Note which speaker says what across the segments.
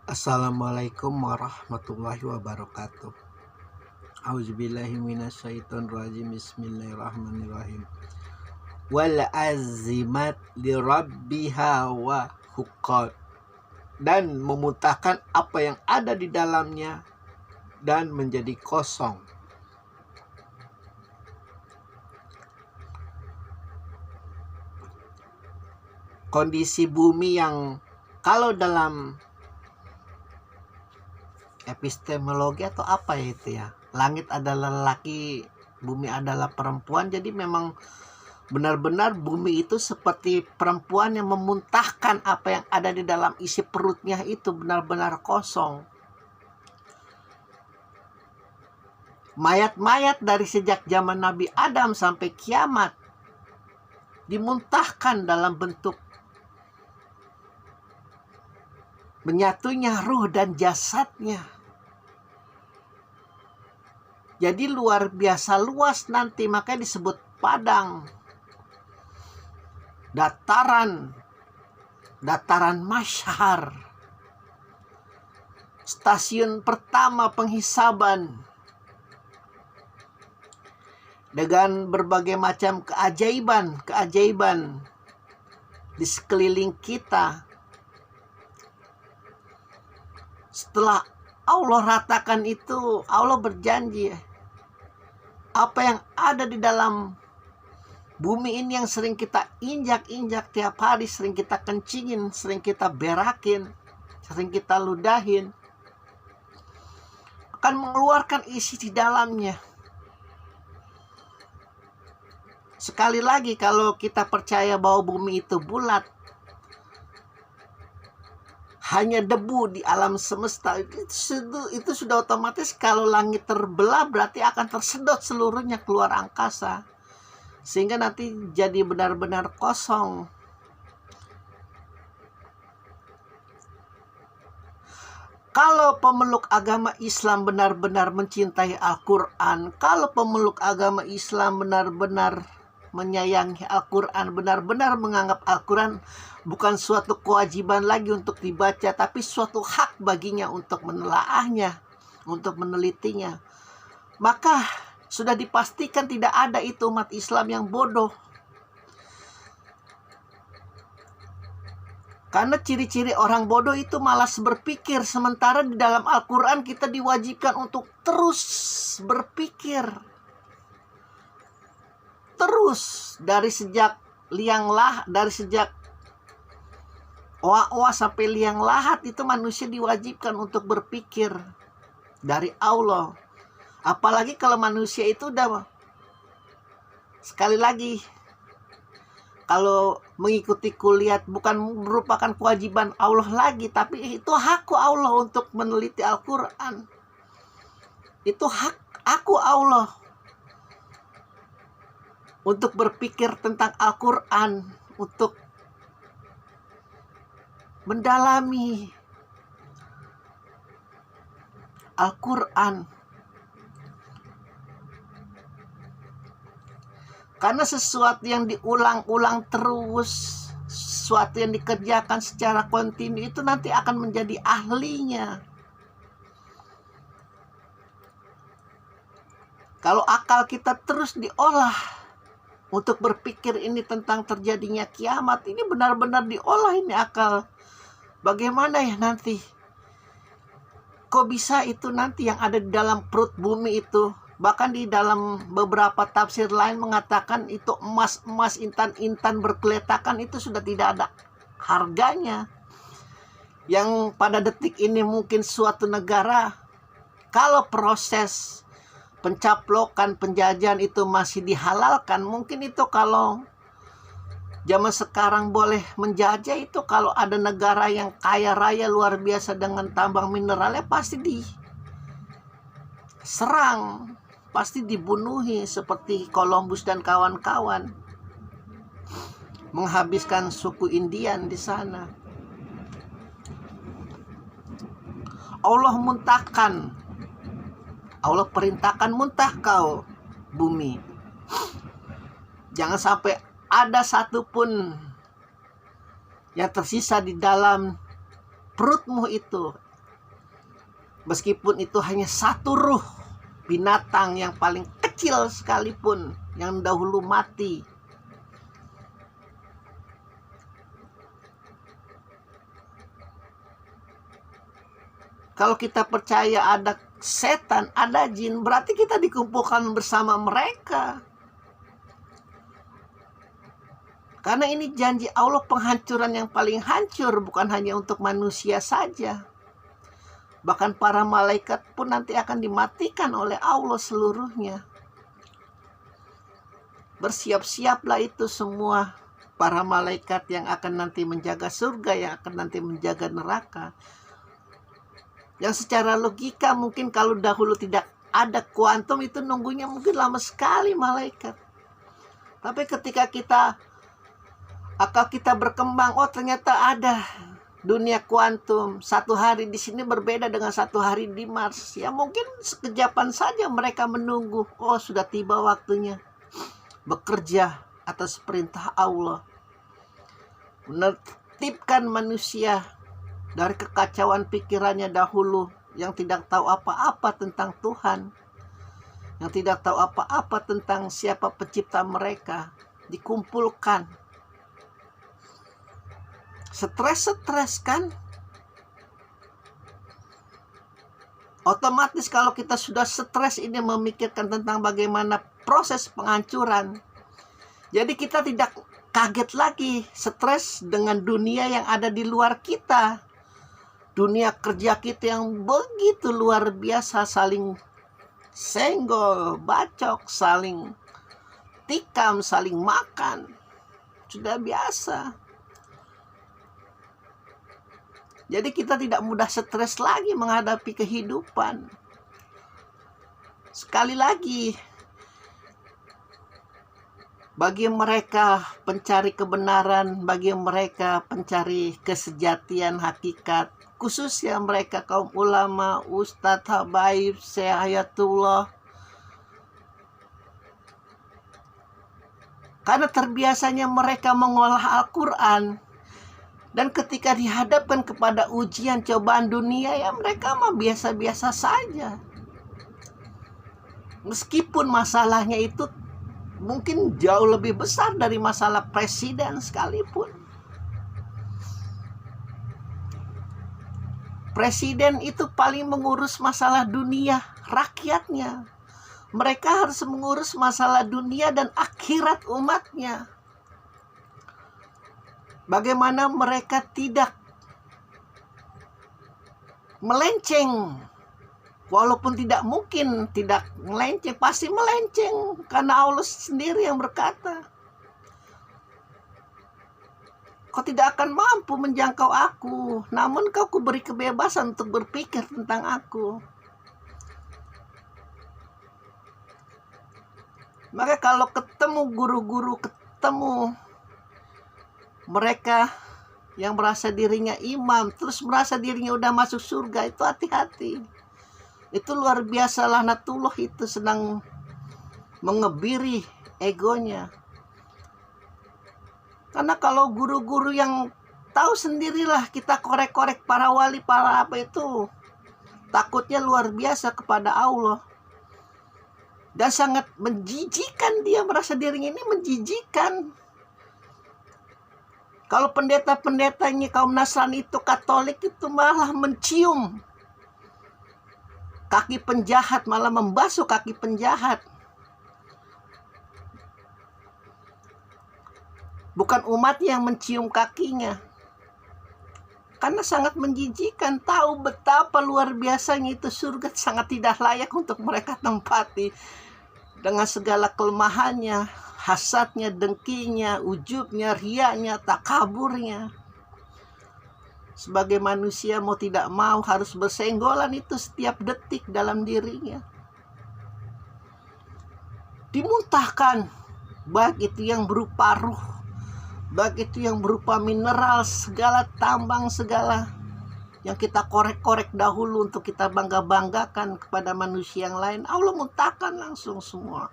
Speaker 1: Assalamualaikum warahmatullahi wabarakatuh. Auzubillahi minasyaitonirrajim. Bismillahirrahmanirrahim. Wal azimat li rabbiha wa huqqat, dan memuntahkan apa yang ada di dalamnya dan menjadi kosong. Kondisi bumi yang kalau dalam epistemologi atau apa ya itu ya, langit adalah laki, bumi adalah perempuan. Jadi memang benar-benar bumi itu seperti perempuan yang memuntahkan apa yang ada di dalam isi perutnya, itu benar-benar kosong. Mayat-mayat dari sejak zaman Nabi Adam sampai kiamat dimuntahkan dalam bentuk menyatunya ruh dan jasadnya. Jadi luar biasa luas nanti, makanya disebut padang, dataran masyhar, stasiun pertama penghisaban, dengan berbagai macam keajaiban di sekeliling kita. Setelah Allah ratakan itu, Allah berjanji, apa yang ada di dalam bumi ini yang sering kita injak-injak tiap hari, sering kita kencingin, sering kita berakin, sering kita ludahin, akan mengeluarkan isi di dalamnya. Sekali lagi, kalau kita percaya bahwa bumi itu bulat, hanya debu di alam semesta, itu sudah otomatis kalau langit terbelah berarti akan tersedot seluruhnya keluar angkasa, sehingga nanti jadi benar-benar kosong. Kalau pemeluk agama Islam benar-benar mencintai Al-Quran, kalau pemeluk agama Islam benar-benar menyayangi Al-Quran, benar-benar menganggap Al-Quran bukan suatu kewajiban lagi untuk dibaca, tapi suatu hak baginya untuk menelaahnya, untuk menelitinya, maka sudah dipastikan tidak ada itu umat Islam yang bodoh. Karena ciri-ciri orang bodoh itu malas berpikir, sementara di dalam Al-Quran kita diwajibkan untuk terus berpikir. Terus dari sejak oa-oa sampai liang lahat itu manusia diwajibkan untuk berpikir dari Allah. Apalagi kalau manusia itu udah, sekali lagi, kalau mengikuti kuliah bukan merupakan kewajiban Allah lagi, tapi itu hak Allah untuk meneliti Al-Quran. Itu hak aku Allah untuk berpikir tentang Al-Quran, untuk mendalami Al-Quran. Karena sesuatu yang diulang-ulang terus, sesuatu yang dikerjakan secara kontinu, itu nanti akan menjadi ahlinya. Kalau akal kita terus diolah untuk berpikir ini tentang terjadinya kiamat, ini benar-benar diolah ini akal. Bagaimana ya nanti? Kok bisa itu nanti yang ada di dalam perut bumi itu? Bahkan di dalam beberapa tafsir lain mengatakan itu emas-emas, intan-intan berkeletakan, itu sudah tidak ada harganya. Yang pada detik ini mungkin suatu negara, kalau proses pencaplokan, penjajahan itu masih dihalalkan, mungkin itu kalau zaman sekarang boleh menjajah, itu kalau ada negara yang kaya raya luar biasa dengan tambang mineralnya, pasti diserang, pasti dibunuhi, seperti Columbus dan kawan-kawan menghabiskan suku Indian di sana. Allah perintahkan, muntah kau bumi. Jangan sampai ada satupun yang tersisa di dalam perutmu itu. Meskipun itu hanya satu ruh binatang yang paling kecil sekalipun yang dahulu mati. Kalau kita percaya ada setan, ada jin, berarti kita dikumpulkan bersama mereka. Karena ini janji Allah, penghancuran yang paling hancur, bukan hanya untuk manusia saja. Bahkan para malaikat pun nanti akan dimatikan oleh Allah seluruhnya. Bersiap-siaplah itu semua para malaikat yang akan nanti menjaga surga, yang akan nanti menjaga neraka. Yang secara logika mungkin kalau dahulu tidak ada kuantum, itu nunggunya mungkin lama sekali malaikat. Tapi ketika akal kita berkembang, oh ternyata ada dunia kuantum. Satu hari di sini berbeda dengan satu hari di Mars. Ya mungkin sekejapan saja mereka menunggu. Oh sudah tiba waktunya bekerja atas perintah Allah. Menertibkan manusia dari kekacauan pikirannya dahulu, yang tidak tahu apa-apa tentang Tuhan, yang tidak tahu apa-apa tentang siapa pencipta mereka, dikumpulkan. Stres kan? Otomatis kalau kita sudah stres ini memikirkan tentang bagaimana proses penghancuran. Jadi kita tidak kaget lagi stres dengan dunia yang ada di luar kita. Dunia kerja kita yang begitu luar biasa, saling senggol, bacok, saling tikam, saling makan. Sudah biasa. Jadi kita tidak mudah stres lagi menghadapi kehidupan. Sekali lagi, bagi mereka pencari kebenaran, bagi mereka pencari kesejatian hakikat, khususnya mereka kaum ulama, ustadz, habaib, Syahayatullah. Karena terbiasanya mereka mengolah Al-Quran. Dan ketika dihadapkan kepada ujian cobaan dunia, ya mereka mah biasa-biasa saja. Meskipun masalahnya itu mungkin jauh lebih besar dari masalah presiden sekalipun. Presiden itu paling mengurus masalah dunia rakyatnya. Mereka harus mengurus masalah dunia dan akhirat umatnya. Bagaimana mereka tidak melenceng. Walaupun tidak mungkin tidak melenceng, pasti melenceng. Karena Allah sendiri yang berkata, kau tidak akan mampu menjangkau aku, namun kau kuberi kebebasan untuk berpikir tentang aku. Maka kalau ketemu guru-guru, ketemu mereka yang merasa dirinya imam, terus merasa dirinya udah masuk surga, itu hati-hati. Itu luar biasa, laknatullah itu sedang mengebiri egonya. Karena kalau guru-guru yang tahu sendirilah, kita korek-korek para wali, para apa itu, takutnya luar biasa kepada Allah. Dan sangat menjijikan, dia merasa dirinya ini menjijikan. Kalau pendeta-pendetanya kaum Nasrani itu, Katolik itu malah mencium kaki penjahat, malah membasuh kaki penjahat. Bukan umatnya yang mencium kakinya. Karena sangat menjijikan, tahu betapa luar biasanya itu surga, sangat tidak layak untuk mereka tempati. Dengan segala kelemahannya, hasadnya, dengkinya, ujubnya, riaknya, takaburnya. Sebagai manusia mau tidak mau harus bersenggolan itu setiap detik dalam dirinya. Dimuntahkan, baik itu yang berupa ruh, baik itu yang berupa mineral, segala tambang, segala yang kita korek-korek dahulu untuk kita bangga-banggakan kepada manusia yang lain, Allah muntahkan langsung semua.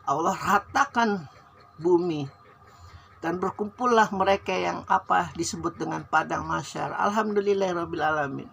Speaker 1: Allah ratakan bumi dan berkumpullah mereka yang disebut dengan padang mahsyar. Alhamdulillahirabbil alamin.